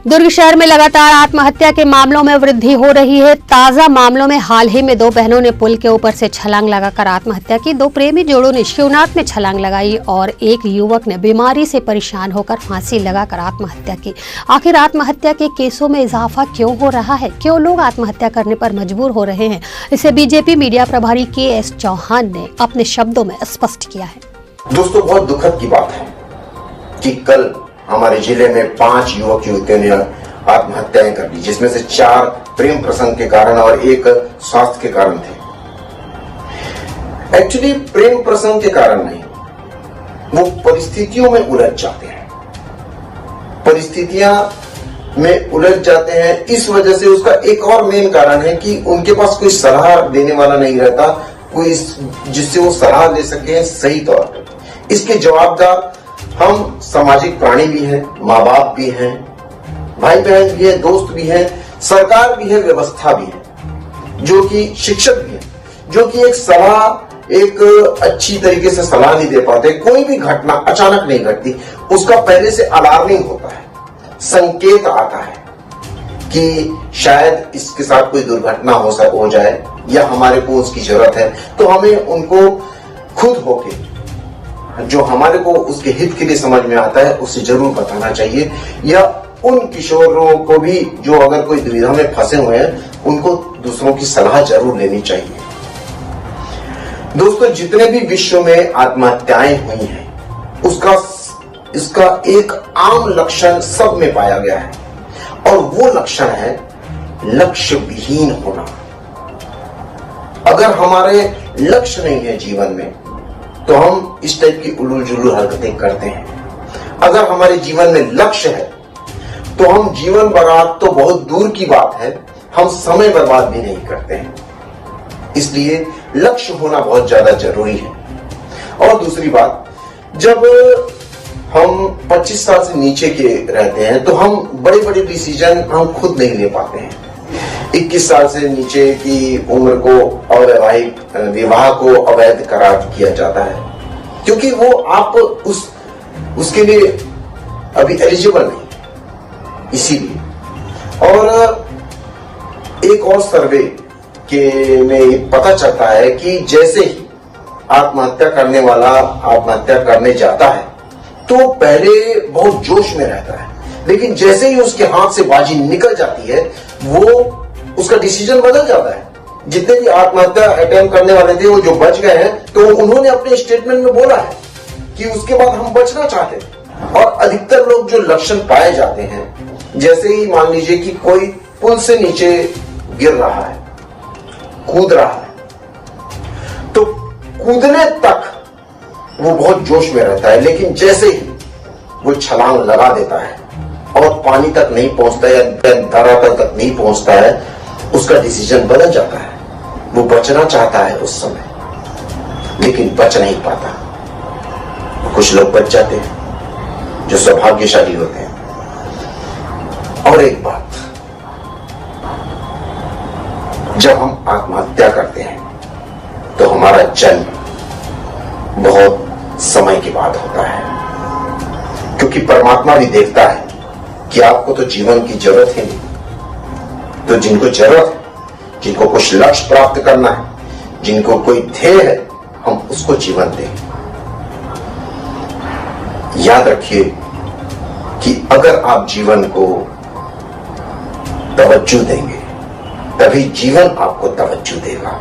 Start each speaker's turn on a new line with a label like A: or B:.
A: दुर्ग शहर में लगातार आत्महत्या के मामलों में वृद्धि हो रही है। ताजा मामलों में हाल ही में 2 बहनों ने पुल के ऊपर से छलांग लगाकर आत्महत्या की। 2 प्रेमी जोड़ों ने शिवनाथ में छलांग लगाई और एक युवक ने बीमारी से परेशान होकर फांसी लगाकर आत्महत्या की। आखिर आत्महत्या के केसों में इजाफा क्यों हो रहा है? क्यों लोग आत्महत्या करने पर मजबूर हो रहे हैं? इसे बीजेपी मीडिया प्रभारी KS चौहान ने अपने शब्दों में स्पष्ट किया है।
B: दोस्तों, बहुत दुखद की बात है कि कल हमारे जिले में 5 युवक युवतियों ने आत्महत्याएं कर ली, जिसमें से 4 प्रेम प्रसंग के कारण और 1 स्वास्थ्य के कारण थे। एक्चुअली प्रेम प्रसंग के कारण नहीं, वो परिस्थितियों में उलझ जाते हैं। परिस्थितियां में उलझ जाते हैं इस वजह से। उसका एक और मेन कारण है कि उनके पास कोई सलाह देने वाला नहीं रहता, कोई जिससे वो सलाह ले सके सही तौर पर। इसके जवाबदार हम सामाजिक प्राणी भी हैं, माँ बाप भी हैं, भाई बहन भी हैं, दोस्त भी हैं, सरकार भी है, व्यवस्था भी है, जो कि शिक्षक भी हैं, जो कि एक अच्छी तरीके से सलाह नहीं दे पाते। कोई भी घटना अचानक नहीं घटती, उसका पहले से अलार्मिंग होता है, संकेत आता है कि शायद इसके साथ कोई दुर्घटना हो जाए या हमारे को उसकी जरूरत है। तो हमें उनको खुद होके, जो हमारे को उसके हित के लिए समझ में आता है, उसे जरूर बताना चाहिए। या उन किशोरों को भी जो अगर कोई दुविधा में फंसे हुए हैं, उनको दूसरों की सलाह जरूर लेनी चाहिए। दोस्तों, जितने भी विश्व में आत्महत्याएं हुई हैं, इसका एक आम लक्षण सब में पाया गया है, और वो लक्षण है लक्ष्य विहीन होना। अगर हमारे लक्ष्य नहीं है जीवन में, तो हम इस टाइप की उलूल जुलूल हरकतें करते हैं। अगर हमारे जीवन में लक्ष्य है, तो हम जीवन बर्बाद तो बहुत दूर की बात है, हम समय बर्बाद भी नहीं करते हैं। इसलिए लक्ष्य होना बहुत ज्यादा जरूरी है। और दूसरी बात, जब हम 25 साल से नीचे के रहते हैं, तो हम बड़े बड़े डिसीजन हम खुद नहीं ले पाते हैं। 21 साल से नीचे की उम्र को अवैवाहिक विवाह को अवैध करार किया जाता है, क्योंकि वो आप उसके लिए अभी एलिजिबल नहीं, इसीलिए। और एक और सर्वे में पता चलता है कि जैसे ही आत्महत्या करने वाला आत्महत्या करने जाता है, तो पहले बहुत जोश में रहता है, लेकिन जैसे ही उसके हाथ से बाजी निकल जाती है, वो उसका डिसीजन बदल जाता है। जितने भी आत्महत्या अटेम्प्ट करने वाले थे, वो जो बच गए हैं, तो उन्होंने अपने स्टेटमेंट में बोला है कि उसके बाद हम बचना चाहते हैं। और अधिकतर लोग जो लक्षण पाए जाते हैं, जैसे ही मान लीजिए कि कोई पुल से नीचे गिर रहा है, कूद रहा है, तो कूदने तक वो बहुत जोश में रहता है, लेकिन जैसे ही वो छलांग लगा देता है और पानी तक नहीं पहुंचता है या धरातल तक नहीं पहुंचता है, उसका डिसीजन बदल जाता है। वो बचना चाहता है उस समय, लेकिन बच नहीं पाता। कुछ लोग बच जाते हैं, जो सौभाग्यशाली होते हैं। और एक बात, जब हम आत्महत्या करते हैं, तो हमारा जन्म बहुत समय के बाद होता है, क्योंकि परमात्मा भी देखता है कि आपको तो जीवन की जरूरत है नहीं। तो जिनको जरूरत है, जिनको कुछ लक्ष्य प्राप्त करना है, जिनको कोई ध्येय है, हम उसको जीवन दें। याद रखिए कि अगर आप जीवन को तवज्जो देंगे, तभी जीवन आपको तवज्जो देगा।